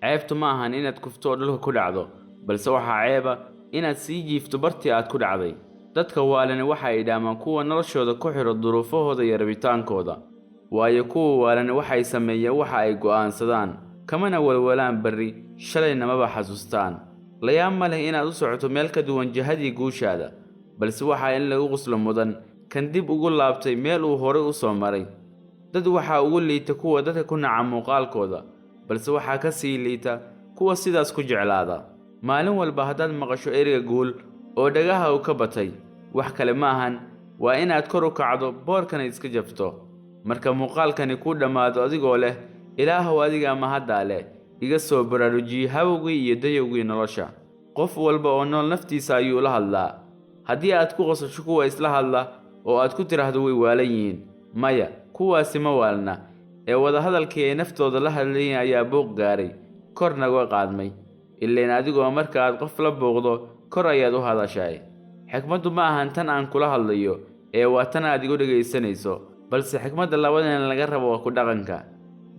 ceebtu ma ahan inaad kufto oo dhulka ku dhacdo balse waxaa ceeba inaad sii jiifto bartii aad ku dhacday dadka waalani waxa ay dhaamaan kuwa noloshooda ku xiro duruufahooda iyo rabitaankooda waayo kuwa waalani waxay sameeyaan waxa ay go'aansadaan kamana walwalaan berri shalayna maba xasuustaan layaab ma leh inaad u socoto meel ka duwan jihadii guushaada balse waxaa in lagu qoslo mudan kan dib ugu laabtay meel uu hore u soo maray dad waxaa ugu liita kuwa dadka ku naca muuqaalkooda balse waxaa ka sii liita kuwa sidaas ku jeclaada maalin walba haddaad maqasho ereyga guul oo dhagaha uu ka batay wax kale ma ahan waa inaad kor u kacdo boorkana iska jabto marka muuqaalkani ku dhammaado adigoo leh ilaahow adiga mahaddaa leh iga soo baraarujiyey habowgii iyo dayowgii nolosha qof walba oo nool naftiisa ayuu la hadlaa haddii aad ku qosasho kuwa isla hadla oo aad ku tiraahdo way waalan yihiin maya kuwaasi ma waalna ee wadahadalkii ay naftooda la hadlayeen ayaa buuq gaaray kor naga qaadmay ileen adigoo marka aad qof la booqdo kor ayaad u hadashay xikmaddu ma ahan tan aan kula hadlayo ee waa tan aad igu dhagaysanayso balse xikmadda labadan laga rabo waa ku dhaqanka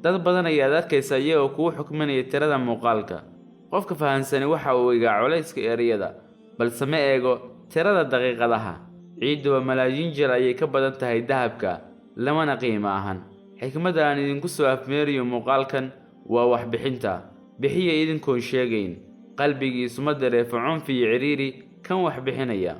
dad badan ayaad arkaysa iyagoo kugu xukminaya tirada muuqaalka qofka fahansani waxa uu eegaa culayska ereyada balse ma eego tirada daqiiqadaha ciiddu malaayiin jeer ayay ka badan tahay dahabka lamana qiimo ahan xikmadda aan idinku soo afmeeriyo muuqaalkan waa wax bixinta bixiya idinkoon sheegayn qalbigiisu ma dareefo cunfi iyo ciriiri kan wax bixinaya